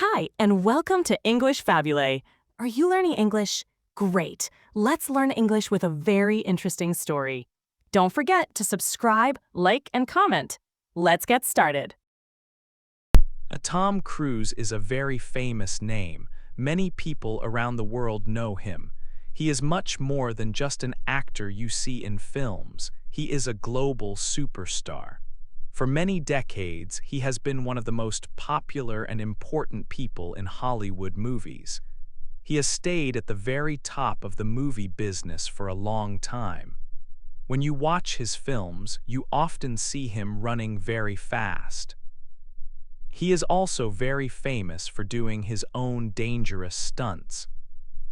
Hi, and welcome to English-Fabule. Are you learning English? Great. Let's learn English with a very interesting story. Don't forget to subscribe, like, and comment. Let's get started. Tom Cruise is a very famous name. Many people around the world know him. He is much more than just an actor you see in films. He is a global superstar. For many decades, he has been one of the most popular and important people in Hollywood movies. He has stayed at the very top of the movie business for a long time. When you watch his films, you often see him running very fast. He is also very famous for doing his own dangerous stunts.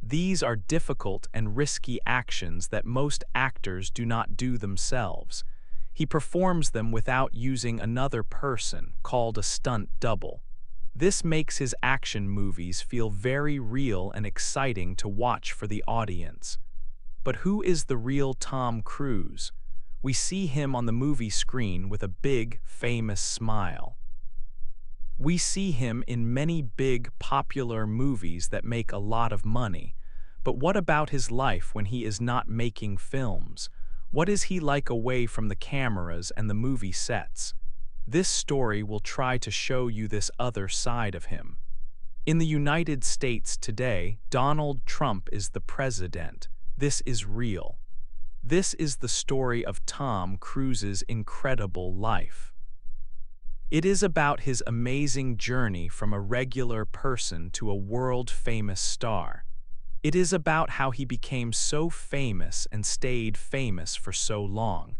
These are difficult and risky actions that most actors do not do themselves. He performs them without using another person, called a stunt double. This makes his action movies feel very real and exciting to watch for the audience. But who is the real Tom Cruise? We see him on the movie screen with a big, famous smile. We see him in many big, popular movies that make a lot of money. But what about his life when he is not making films? What is he like away from the cameras and the movie sets? This story will try to show you this other side of him. In the United States today, Donald Trump is the president. This is real. This is the story of Tom Cruise's incredible life. It is about his amazing journey from a regular person to a world-famous star. It is about how he became so famous and stayed famous for so long.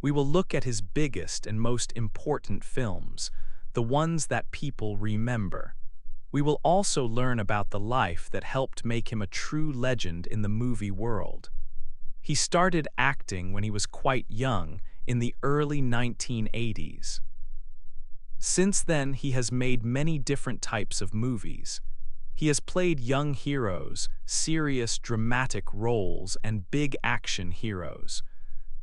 We will look at his biggest and most important films, the ones that people remember. We will also learn about the life that helped make him a true legend in the movie world. He started acting when he was quite young, in the early 1980s. Since then, he has made many different types of movies. He has played young heroes, serious, dramatic roles, and big action heroes.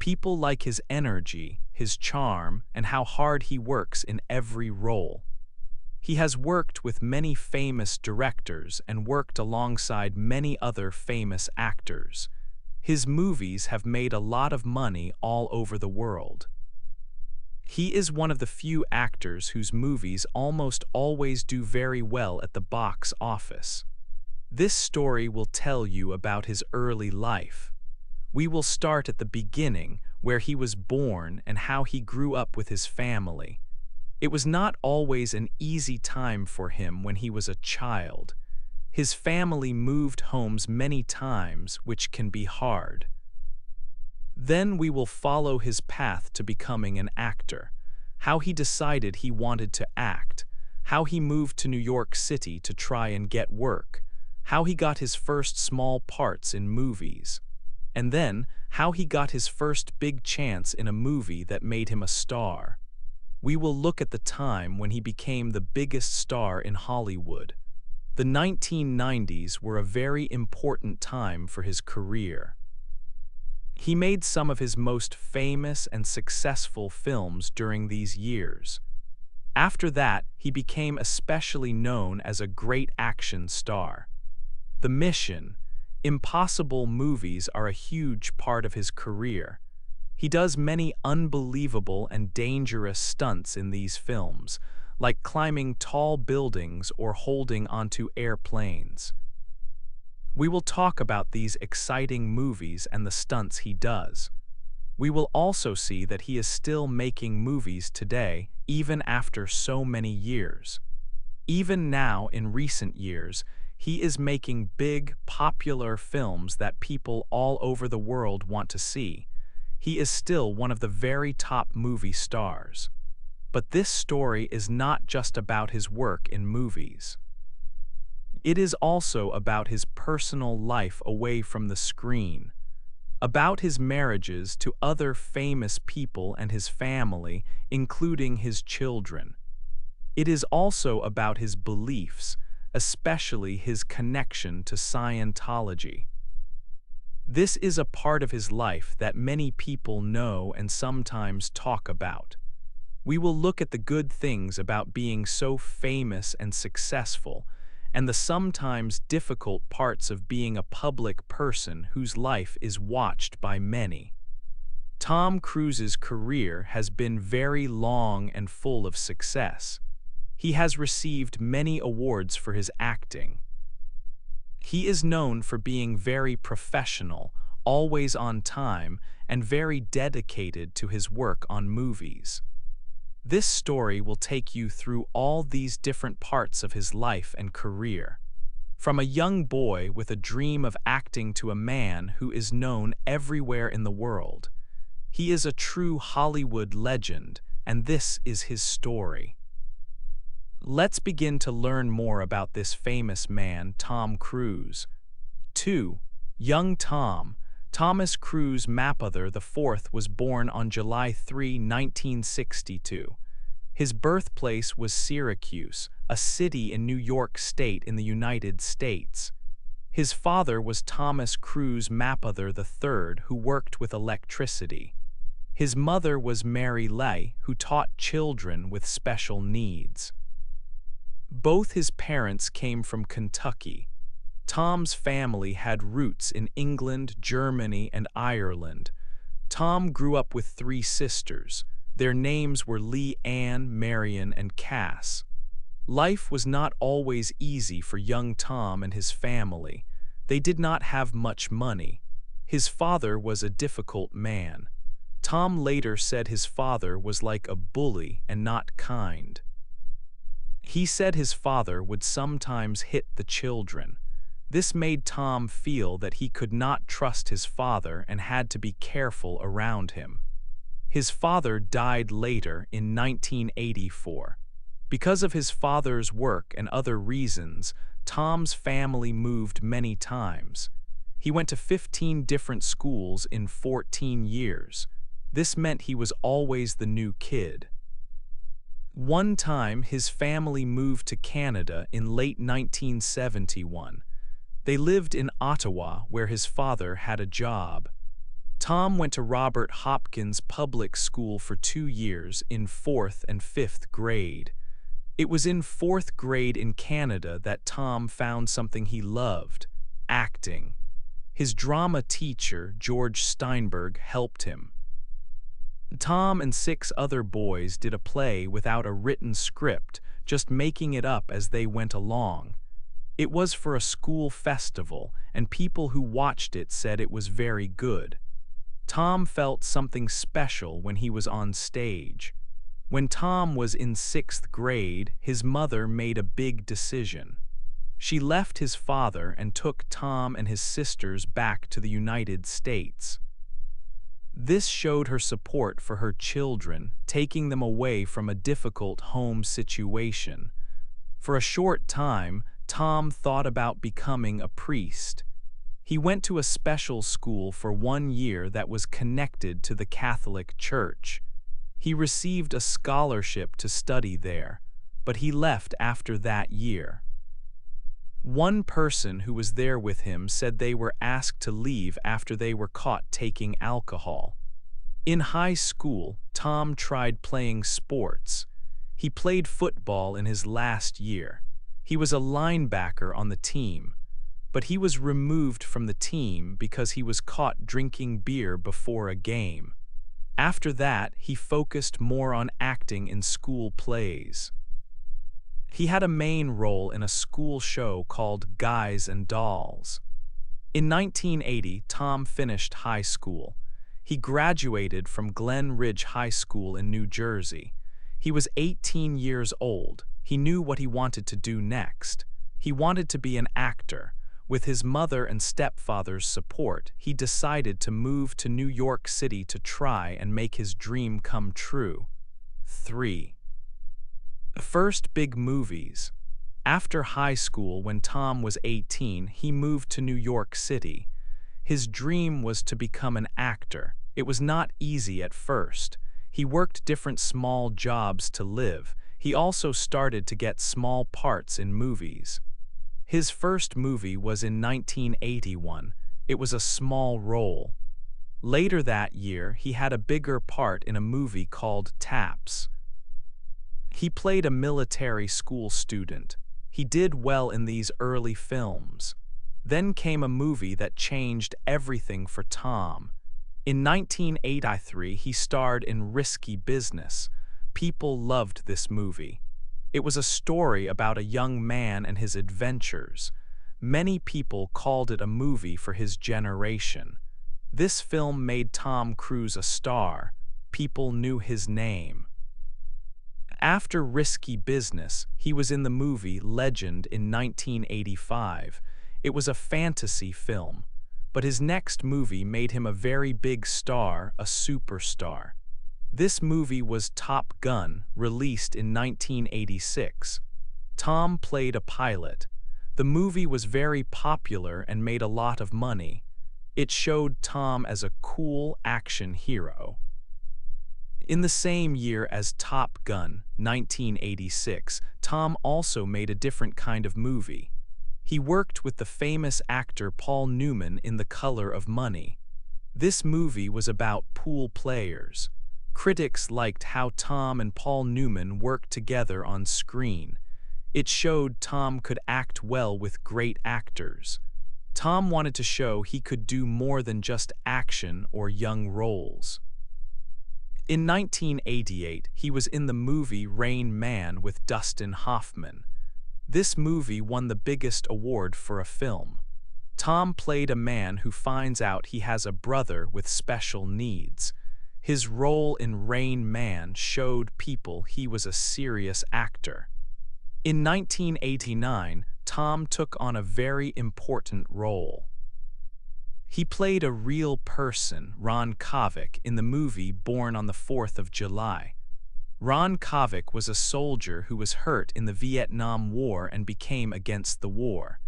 People like his energy, his charm, and how hard he works in every role. He has worked with many famous directors and worked alongside many other famous actors. His movies have made a lot of money all over the world. He is one of the few actors whose movies almost always do very well at the box office. This story will tell you about his early life. We will start at the beginning, where he was born and how he grew up with his family. It was not always an easy time for him when he was a child. His family moved homes many times, which can be hard. Then we will follow his path to becoming an actor, how he decided he wanted to act, how he moved to New York City to try and get work, how he got his first small parts in movies, and then how he got his first big chance in a movie that made him a star. We will look at the time when he became the biggest star in Hollywood. The 1990s were a very important time for his career. He made some of his most famous and successful films during these years. After that, he became especially known as a great action star. The Mission, Impossible movies are a huge part of his career. He does many unbelievable and dangerous stunts in these films, like climbing tall buildings or holding onto airplanes. We will talk about these exciting movies and the stunts he does. We will also see that he is still making movies today, even after so many years. Even now, in recent years, he is making big, popular films that people all over the world want to see. He is still one of the very top movie stars. But this story is not just about his work in movies. It is also about his personal life away from the screen, about his marriages to other famous people and his family, including his children. It is also about his beliefs, especially his connection to Scientology. This is a part of his life that many people know and sometimes talk about. We will look at the good things about being so famous and successful, and the sometimes difficult parts of being a public person whose life is watched by many. Tom Cruise's career has been very long and full of success. He has received many awards for his acting. He is known for being very professional, always on time, and very dedicated to his work on movies. This story will take you through all these different parts of his life and career. From a young boy with a dream of acting to a man who is known everywhere in the world. He is a true Hollywood legend, and this is his story. Let's begin to learn more about this famous man, Tom Cruise. 2. Young Tom. Thomas Cruise Mapother IV was born on July 3, 1962. His birthplace was Syracuse, a city in New York State in the United States. His father was Thomas Cruise Mapother III, who worked with electricity. His mother was Mary Leigh, who taught children with special needs. Both his parents came from Kentucky. Tom's family had roots in England, Germany, and Ireland. Tom grew up with 3 sisters. Their names were Lee Ann, Marion, and Cass. Life was not always easy for young Tom and his family. They did not have much money. His father was a difficult man. Tom later said his father was like a bully and not kind. He said his father would sometimes hit the children. This made Tom feel that he could not trust his father and had to be careful around him. His father died later in 1984. Because of his father's work and other reasons, Tom's family moved many times. He went to 15 different schools in 14 years. This meant he was always the new kid. One time, his family moved to Canada in late 1971. They lived in Ottawa, where his father had a job. Tom went to Robert Hopkins Public School for 2 years in 4th and 5th grade. It was in 4th grade in Canada that Tom found something he loved: acting. His drama teacher, George Steinberg, helped him. Tom and 6 other boys did a play without a written script, just making it up as they went along. It was for a school festival, and people who watched it said it was very good. Tom felt something special when he was on stage. When Tom was in 6th grade, his mother made a big decision. She left his father and took Tom and his sisters back to the United States. This showed her support for her children, taking them away from a difficult home situation. For a short time, Tom thought about becoming a priest. He went to a special school for 1 year that was connected to the Catholic Church. He received a scholarship to study there, but he left after that year. One person who was there with him said they were asked to leave after they were caught taking alcohol. In high school, Tom tried playing sports. He played football in his last year. He was a linebacker on the team, but he was removed from the team because he was caught drinking beer before a game. After that, he focused more on acting in school plays. He had a main role in a school show called Guys and Dolls. In 1980, Tom finished high school. He graduated from Glen Ridge High School in New Jersey. He was 18 years old. He knew what he wanted to do next. He wanted to be an actor. With his mother and stepfather's support, he decided to move to New York City to try and make his dream come true. 3. First big movies. After high school, when Tom was 18, he moved to New York City. His dream was to become an actor. It was not easy at first. He worked different small jobs to live. He also started to get small parts in movies. His first movie was in 1981. It was a small role. Later that year, he had a bigger part in a movie called Taps. He played a military school student. He did well in these early films. Then came a movie that changed everything for Tom. In 1983, he starred in Risky Business. People loved this movie. It was a story about a young man and his adventures. Many people called it a movie for his generation. This film made Tom Cruise a star. People knew his name. After Risky Business, he was in the movie Legend in 1985. It was a fantasy film, but his next movie made him a very big star, a superstar. This movie was Top Gun, released in 1986. Tom played a pilot. The movie was very popular and made a lot of money. It showed Tom as a cool action hero. In the same year as Top Gun, 1986, Tom also made a different kind of movie. He worked with the famous actor Paul Newman in The Color of Money. This movie was about pool players. Critics liked how Tom and Paul Newman worked together on screen. It showed Tom could act well with great actors. Tom wanted to show he could do more than just action or young roles. In 1988, he was in the movie Rain Man with Dustin Hoffman. This movie won the biggest award for a film. Tom played a man who finds out he has a brother with special needs. His role in Rain Man showed people he was a serious actor. In 1989, Tom took on a very important role. He played a real person, Ron Kovic, in the movie Born on the 4th of July. Ron Kovic was a soldier who was hurt in the Vietnam War and became against the war.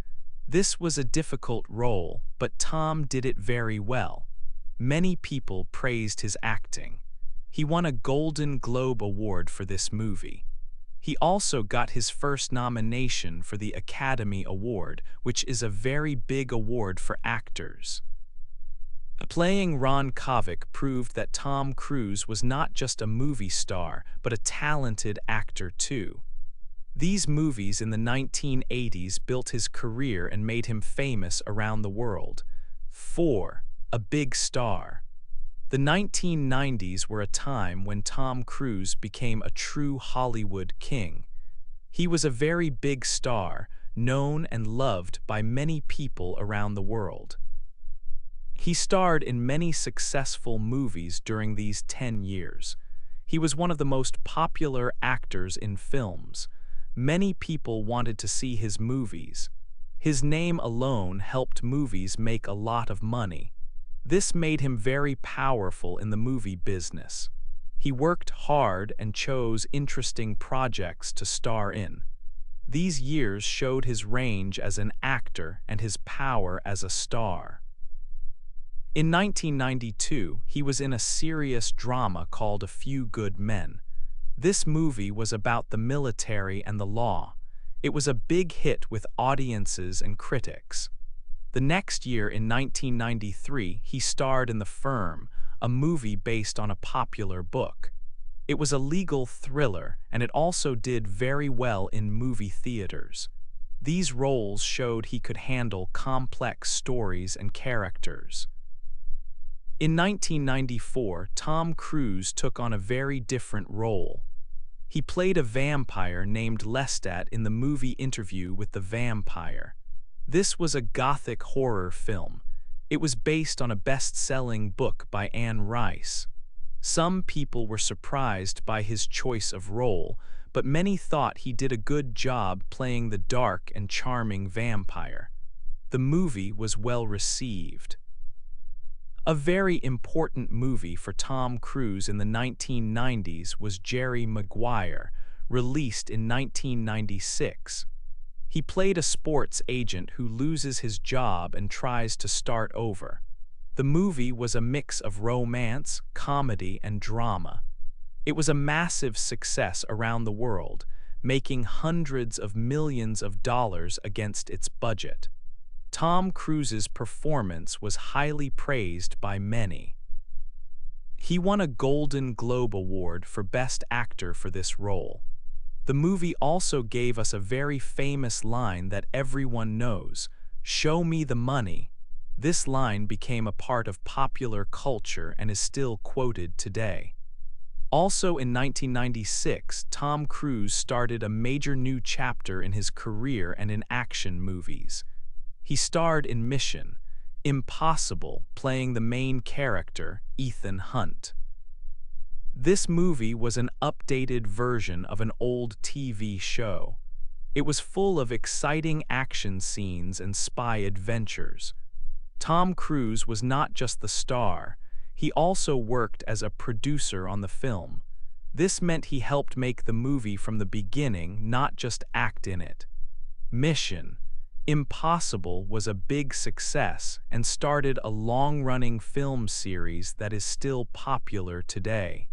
This was a difficult role, but Tom did it very well. Many people praised his acting. He won a Golden Globe Award for this movie. He also got his first nomination for the Academy Award, which is a very big award for actors. Playing Ron Kovic proved that Tom Cruise was not just a movie star, but a talented actor too. These movies in the 1980s built his career and made him famous around the world. 4. A big star. The 1990s were a time when Tom Cruise became a true Hollywood king. He was a very big star, known and loved by many people around the world. He starred in many successful movies during these 10 years. He was one of the most popular actors in films. Many people wanted to see his movies. His name alone helped movies make a lot of money. This made him very powerful in the movie business. He worked hard and chose interesting projects to star in. These years showed his range as an actor and his power as a star. In 1992, he was in a serious drama called A Few Good Men. This movie was about the military and the law. It was a big hit with audiences and critics. The next year, in 1993, he starred in The Firm, a movie based on a popular book. It was a legal thriller, and it also did very well in movie theaters. These roles showed he could handle complex stories and characters. In 1994, Tom Cruise took on a very different role. He played a vampire named Lestat in the movie Interview with the Vampire. This was a gothic horror film. It was based on a best-selling book by Anne Rice. Some people were surprised by his choice of role, but many thought he did a good job playing the dark and charming vampire. The movie was well received. A very important movie for Tom Cruise in the 1990s was Jerry Maguire, released in 1996. He played a sports agent who loses his job and tries to start over. The movie was a mix of romance, comedy, and drama. It was a massive success around the world, making hundreds of millions of dollars against its budget. Tom Cruise's performance was highly praised by many. He won a Golden Globe Award for Best Actor for this role. The movie also gave us a very famous line that everyone knows, "Show me the money." This line became a part of popular culture and is still quoted today. Also in 1996, Tom Cruise started a major new chapter in his career and in action movies. He starred in Mission: Impossible, playing the main character, Ethan Hunt. This movie was an updated version of an old TV show. It was full of exciting action scenes and spy adventures. Tom Cruise was not just the star, he also worked as a producer on the film. This meant he helped make the movie from the beginning, not just act in it. Mission: Impossible was a big success and started a long-running film series that is still popular today.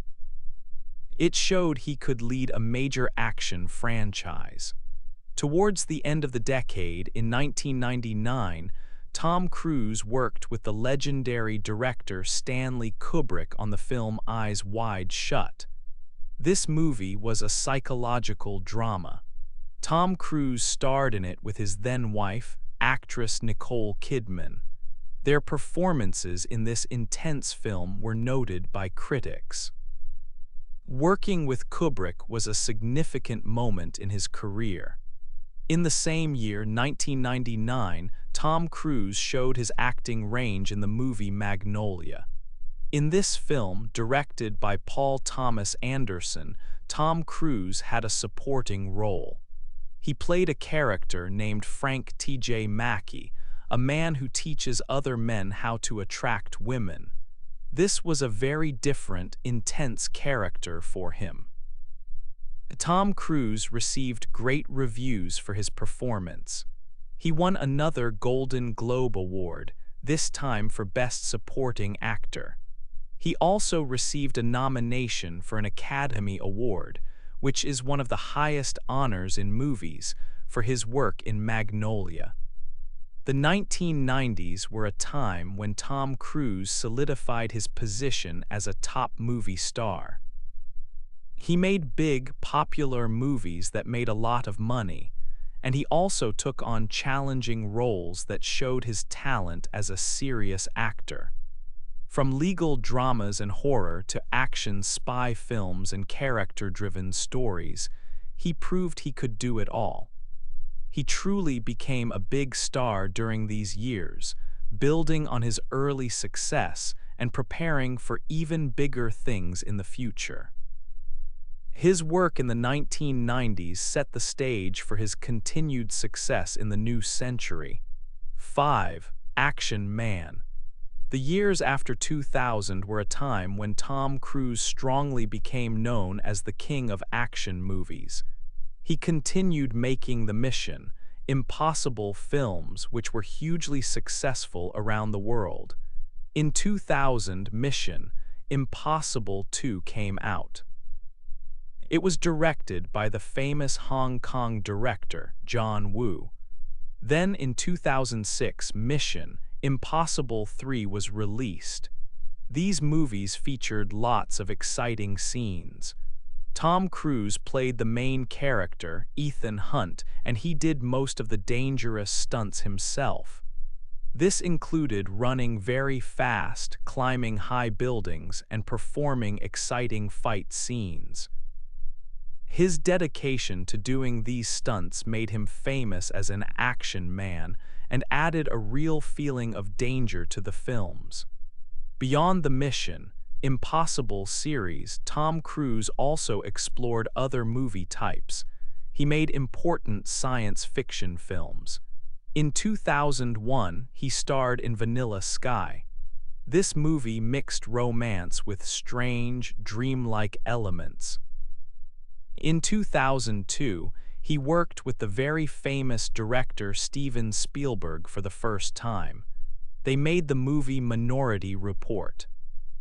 It showed he could lead a major action franchise. Towards the end of the decade, in 1999, Tom Cruise worked with the legendary director Stanley Kubrick on the film Eyes Wide Shut. This movie was a psychological drama. Tom Cruise starred in it with his then-wife, actress Nicole Kidman. Their performances in this intense film were noted by critics. Working with Kubrick was a significant moment in his career. In the same year, 1999, Tom Cruise showed his acting range in the movie Magnolia. In this film, directed by Paul Thomas Anderson, Tom Cruise had a supporting role. He played a character named Frank T.J. Mackey, a man who teaches other men how to attract women. This was a very different, intense character for him. Tom Cruise received great reviews for his performance. He won another Golden Globe Award, this time for Best Supporting Actor. He also received a nomination for an Academy Award, which is one of the highest honors in movies, for his work in Magnolia. The 1990s were a time when Tom Cruise solidified his position as a top movie star. He made big, popular movies that made a lot of money, and he also took on challenging roles that showed his talent as a serious actor. From legal dramas and horror to action spy films and character-driven stories, he proved he could do it all. He truly became a big star during these years, building on his early success and preparing for even bigger things in the future. His work in the 1990s set the stage for his continued success in the new century. 5. Action Man. The years after 2000 were a time when Tom Cruise strongly became known as the king of action movies. He continued making the Mission: Impossible films, which were hugely successful around the world. In 2000, Mission: Impossible 2 came out. It was directed by the famous Hong Kong director, John Woo. Then in 2006, Mission: Impossible 3 was released. These movies featured lots of exciting scenes. Tom Cruise played the main character, Ethan Hunt, and he did most of the dangerous stunts himself. This included running very fast, climbing high buildings, and performing exciting fight scenes. His dedication to doing these stunts made him famous as an action man and added a real feeling of danger to the films. Beyond the Mission: Impossible series, Tom Cruise also explored other movie types. He made important science fiction films. In 2001, he starred in Vanilla Sky. This movie mixed romance with strange, dreamlike elements. In 2002, he worked with the very famous director Steven Spielberg for the first time. They made the movie Minority Report.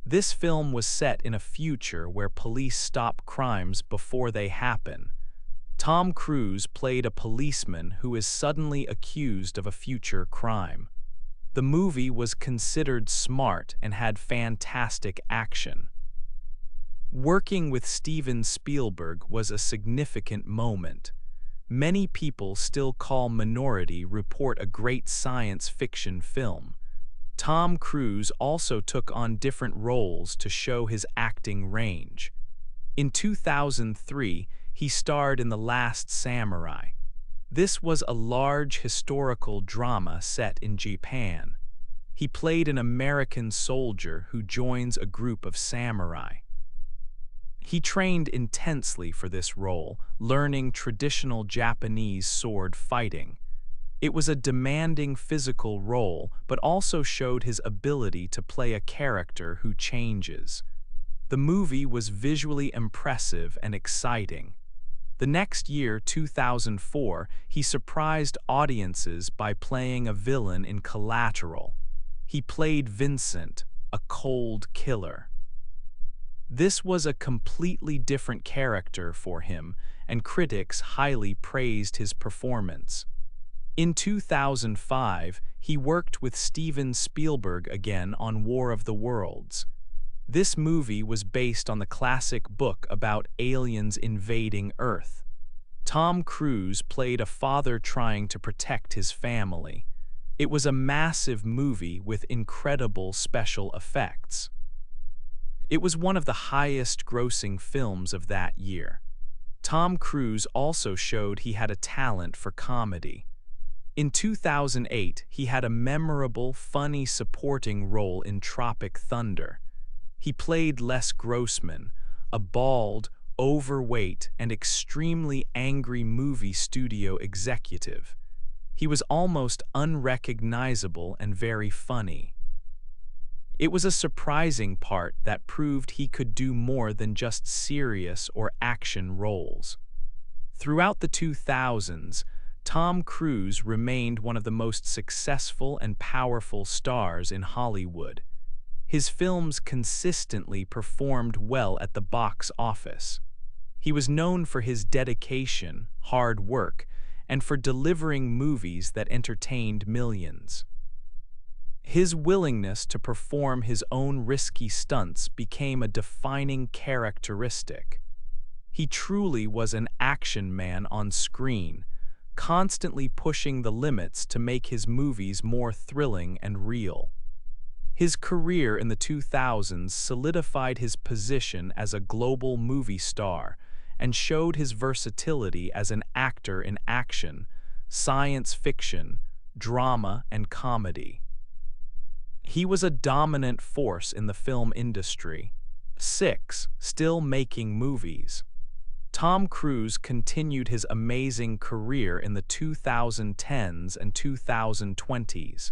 This film was set in a future where police stop crimes before they happen. Tom Cruise played a policeman who is suddenly accused of a future crime. The movie was considered smart and had fantastic action. Working with Steven Spielberg was a significant moment. Many people still call Minority Report a great science fiction film. Tom Cruise also took on different roles to show his acting range. In 2003, he starred in The Last Samurai. This was a large historical drama set in Japan. He played an American soldier who joins a group of samurai. He trained intensely for this role, learning traditional Japanese sword fighting. It was a demanding physical role, but also showed his ability to play a character who changes. The movie was visually impressive and exciting. The next year, 2004, he surprised audiences by playing a villain in Collateral. He played Vincent, a cold killer. This was a completely different character for him, and critics highly praised his performance. In 2005, he worked with Steven Spielberg again on War of the Worlds. This movie was based on the classic book about aliens invading Earth. Tom Cruise played a father trying to protect his family. It was a massive movie with incredible special effects. It was one of the highest-grossing films of that year. Tom Cruise also showed he had a talent for comedy. In 2008, he had a memorable, funny supporting role in Tropic Thunder. He played Les Grossman, a bald, overweight, and extremely angry movie studio executive. He was almost unrecognizable and very funny. It was a surprising part that proved he could do more than just serious or action roles. Throughout the 2000s, Tom Cruise remained one of the most successful and powerful stars in Hollywood. His films consistently performed well at the box office. He was known for his dedication, hard work, and for delivering movies that entertained millions. His willingness to perform his own risky stunts became a defining characteristic. He truly was an action man on screen, constantly pushing the limits to make his movies more thrilling and real. His career in the 2000s solidified his position as a global movie star and showed his versatility as an actor in action, science fiction, drama, and comedy. He was a dominant force in the film industry. 6. Still making movies. Tom Cruise continued his amazing career in the 2010s and 2020s.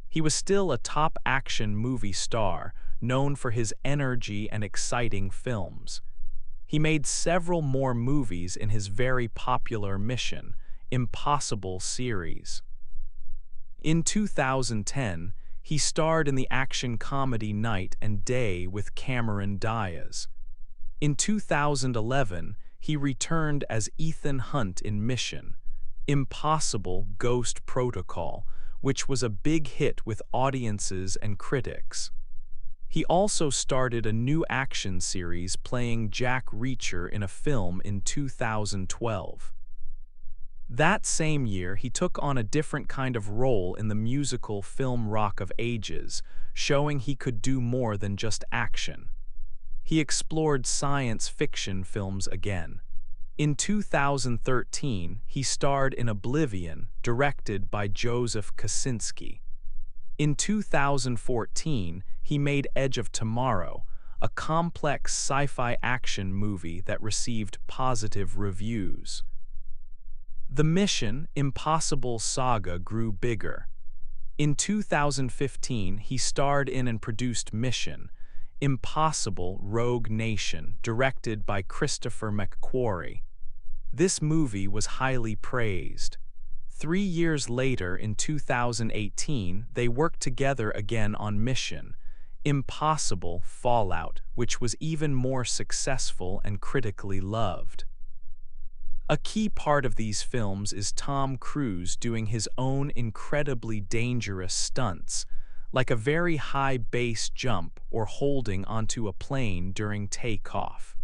He was still a top action movie star, known for his energy and exciting films. He made several more movies in his very popular Mission Impossible series. In 2010, he starred in the action comedy Night and Day with Cameron Diaz. In 2011, he returned as Ethan Hunt in Mission Impossible: Ghost Protocol, which was a big hit with audiences and critics. He also started a new action series playing Jack Reacher in a film in 2012. That same year, he took on a different kind of role in the musical film Rock of Ages, showing he could do more than just action. He explored science fiction films again. In 2013, he starred in Oblivion, directed by Joseph Kosinski. In 2014, he made Edge of Tomorrow, a complex sci-fi action movie that received positive reviews. The Mission Impossible saga grew bigger. In 2015, he starred in and produced Mission Impossible: Rogue Nation, directed by Christopher McQuarrie. This movie was highly praised. 3 years later, in 2018, they worked together again on Mission Impossible: Fallout, which was even more successful and critically loved. A key part of these films is Tom Cruise doing his own incredibly dangerous stunts, like a very high base jump or holding onto a plane during takeoff.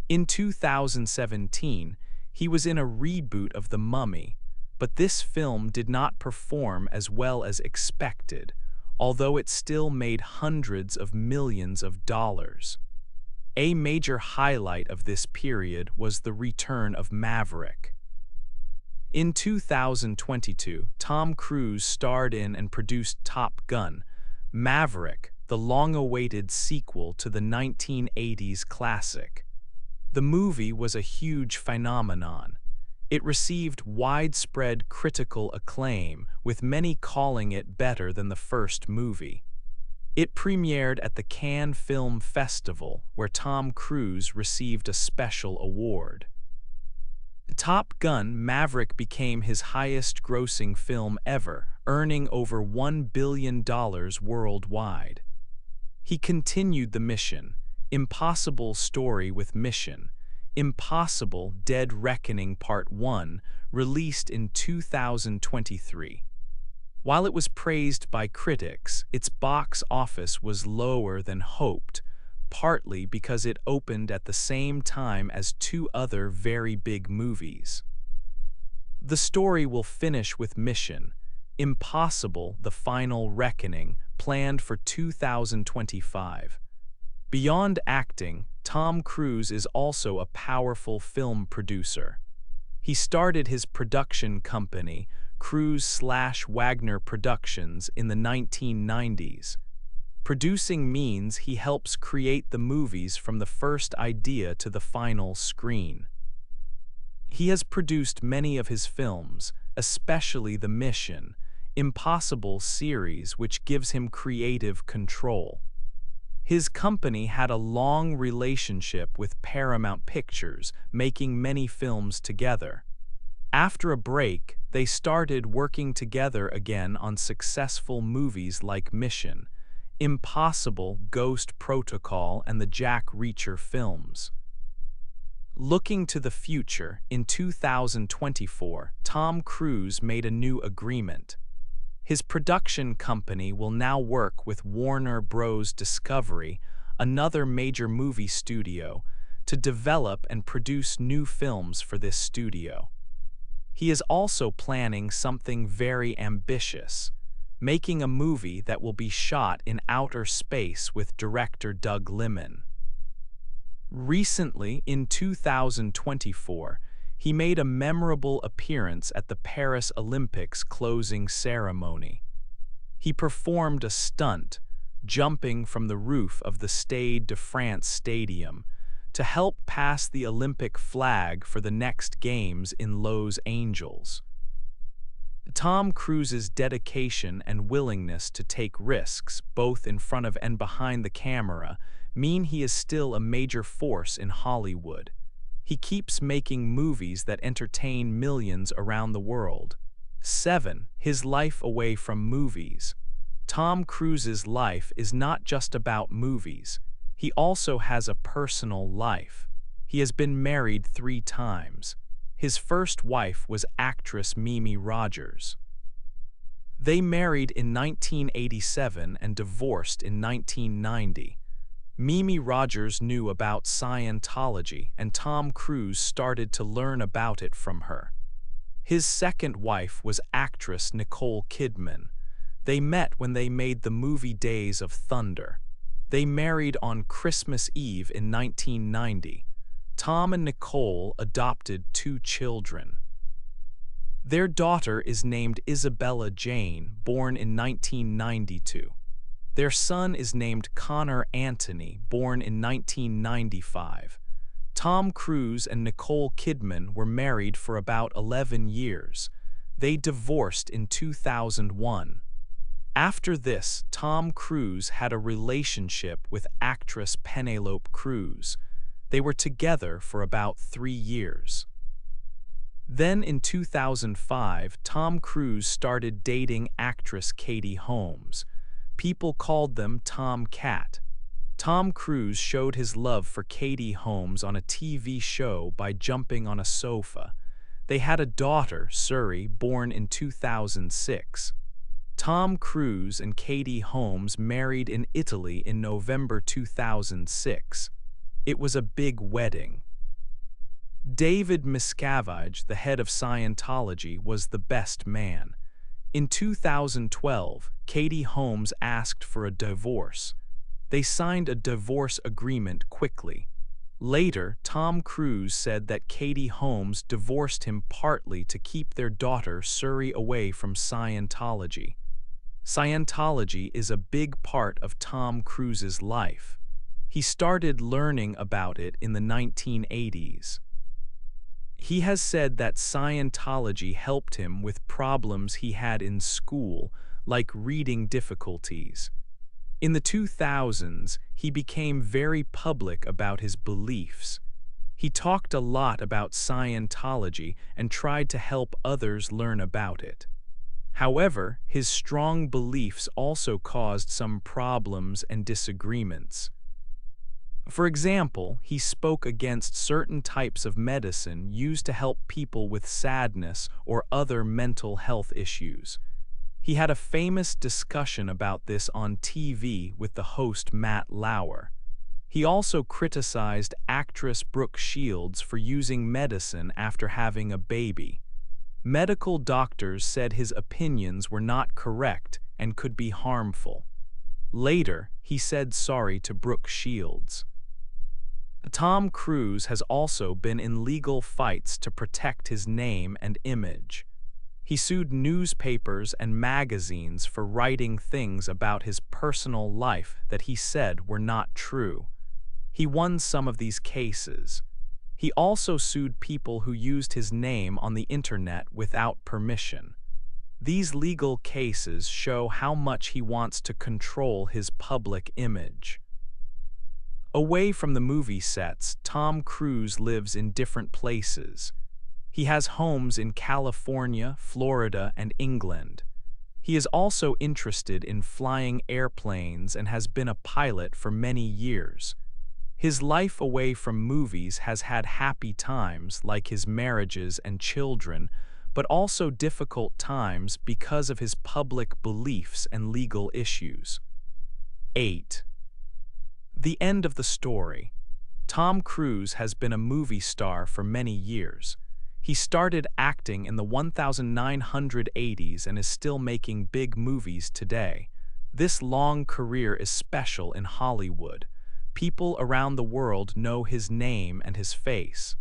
In 2017, he was in a reboot of The Mummy, but this film did not perform as well as expected, although it still made hundreds of millions of dollars. A major highlight of this period was the return of Maverick. In 2022, Tom Cruise starred in and produced Top Gun: Maverick, the long-awaited sequel to the 1980s classic. The movie was a huge phenomenon. It received widespread critical acclaim, with many calling it better than the first movie. It premiered at the Cannes Film Festival, where Tom Cruise received a special award. Top Gun: Maverick became his highest-grossing film ever, earning over $1 billion worldwide. He continued the mission, Impossible Story with Mission, Impossible: Dead Reckoning Part 1, released in 2023. While it was praised by critics, its box office was lower than hoped, partly because it opened at the same time as two other very big movies. The story will finish with Mission Impossible: The Final Reckoning, planned for 2025. Beyond acting, Tom Cruise is also a powerful film producer. He started his production company, Cruise/Wagner Productions, in the 1990s. Producing means he helps create the movies from the first idea to the final screen. He has produced many of his films, especially the Mission Impossible series, which gives him creative control. His company had a long relationship with Paramount Pictures, making many films together. After a break, they started working together again on successful movies like Mission Impossible, Ghost Protocol, and the Jack Reacher films. Looking to the future, in 2024, Tom Cruise made a new agreement. His production company will now work with Warner Bros. Discovery, another major movie studio, to develop and produce new films for this studio. He is also planning something very ambitious, making a movie that will be shot in outer space with director Doug Liman. Recently, in 2024, he made a memorable appearance at the Paris Olympics closing ceremony. He performed a stunt, jumping from the roof of the Stade de France stadium to help pass the Olympic flag for the next Games in Los Angeles. Tom Cruise's dedication and willingness to take risks, both in front of and behind the camera, mean he is still a major force in Hollywood. He keeps making movies that entertain millions around the world. 7. His life away from movies. Tom Cruise's life is not just about movies. He also has a personal life. He has been married 3 times. His first wife was actress Mimi Rogers. They married in 1987 and divorced in 1990. Mimi Rogers knew about Scientology, and Tom Cruise started to learn about it from her. His second wife was actress Nicole Kidman. They met when they made the movie Days of Thunder. They married on Christmas Eve in 1990. Tom and Nicole adopted 2 children. Their daughter is named Isabella Jane, born in 1992. Their son is named Connor Anthony, born in 1995. Tom Cruise and Nicole Kidman were married for about 11 years. They divorced in 2001. After this, Tom Cruise had a relationship with actress Penelope Cruz. They were together for about 3 years. Then in 2005, Tom Cruise started dating actress Katie Holmes. People called them Tom Cat. Tom Cruise showed his love for Katie Holmes on a TV show by jumping on a sofa. They had a daughter, Suri, born in 2006. Tom Cruise and Katie Holmes married in Italy in November 2006. It was a big wedding. David Miscavige, the head of Scientology, was the best man. In 2012, Katie Holmes asked for a divorce. They signed a divorce agreement quickly. Later, Tom Cruise said that Katie Holmes divorced him partly to keep their daughter Suri away from Scientology. Scientology is a big part of Tom Cruise's life. He started learning about it in the 1980s. He has said that Scientology helped him with problems he had in school, like reading difficulties. In the 2000s, he became very public about his beliefs. He talked a lot about Scientology and tried to help others learn about it. However, his strong beliefs also caused some problems and disagreements. For example, he spoke against certain types of medicine used to help people with sadness or other mental health issues. He had a famous discussion about this on TV with the host Matt Lauer. He also criticized actress Brooke Shields for using medicine after having a baby. Medical doctors said his opinions were not correct and could be harmful. Later, he said sorry to Brooke Shields. Tom Cruise has also been in legal fights to protect his name and image. He sued newspapers and magazines for writing things about his personal life that he said were not true. He won some of these cases. He also sued people who used his name on the internet without permission. These legal cases show how much he wants to control his public image. Away from the movie sets, Tom Cruise lives in different places. He has homes in California, Florida, and England. He is also interested in flying airplanes and has been a pilot for many years. His life away from movies has had happy times like his marriages and children, but also difficult times because of his public beliefs and legal issues. 8. The end of the story. Tom Cruise has been a movie star for many years. He started acting in the 1980s and is still making big movies today. This long career is special in Hollywood. People around the world know his name and his face.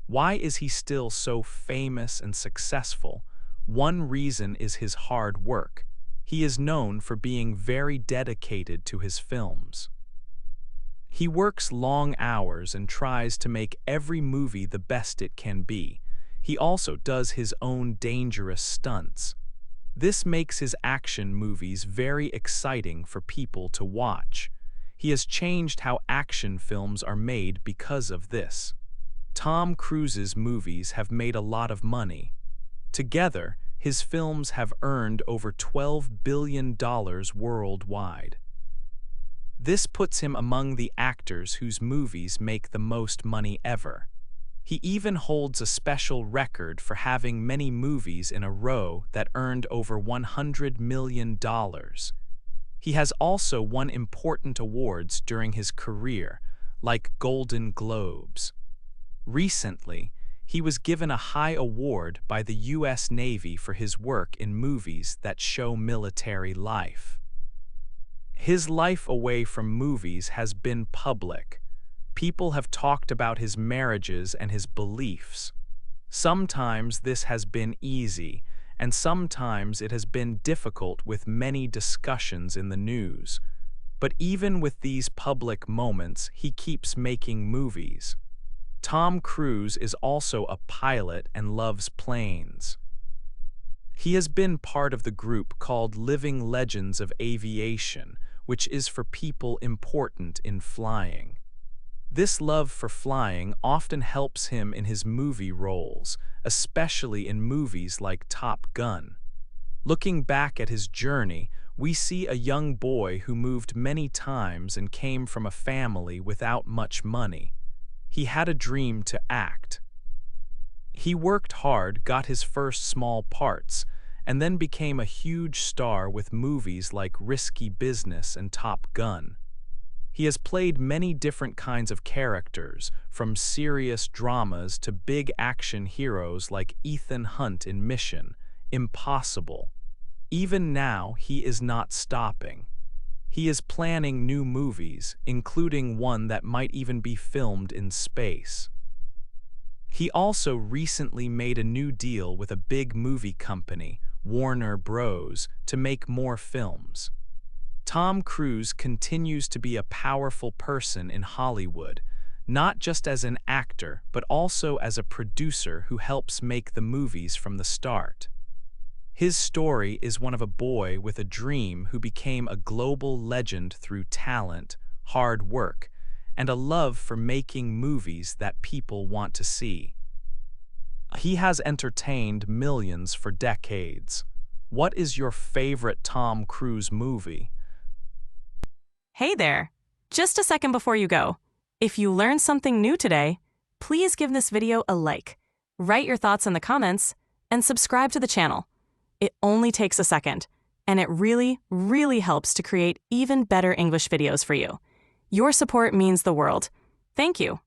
Why is he still so famous and successful? One reason is his hard work. He is known for being very dedicated to his films. He works long hours and tries to make every movie the best it can be. He also does his own dangerous stunts. This makes his action movies very exciting for people to watch. He has changed how action films are made because of this. Tom Cruise's movies have made a lot of money. Together, his films have earned over $12 billion worldwide. This puts him among the actors whose movies make the most money ever. He even holds a special record for having many movies in a row that earned over $100 million. He has also won important awards during his career, like Golden Globes. Recently, he was given a high award by the U.S. Navy for his work in movies that show military life. His life away from movies has been public. People have talked about his marriages and his beliefs. Sometimes this has been easy, and sometimes it has been difficult with many discussions in the news. But even with these public moments, he keeps making movies. Tom Cruise is also a pilot and loves planes. He has been part of the group called Living Legends of Aviation, which is for people important in flying. This love for flying often helps him in his movie roles, especially in movies like Top Gun. Looking back at his journey, we see a young boy who moved many times and came from a family without much money. He had a dream to act. He worked hard, got his first small parts, and then became a huge star with movies like Risky Business and Top Gun. He has played many different kinds of characters, from serious dramas to big action heroes like Ethan Hunt in Mission Impossible. Even now, he is not stopping. He is planning new movies, including one that might even be filmed in space. He also recently made a new deal with a big movie company, Warner Bros., to make more films. Tom Cruise continues to be a powerful person in Hollywood, not just as an actor, but also as a producer who helps make the movies from the start. His story is one of a boy with a dream who became a global legend through talent, hard work, and a love for making movies that people want to see. He has entertained millions for decades. What is your favorite Tom Cruise movie? Hey there! Just a second before you go. If you learned something new today, please give this video a like, write your thoughts in the comments, and subscribe to the channel. It only takes a second, and it really, really helps to create even better English videos for you. Your support means the world. Thank you.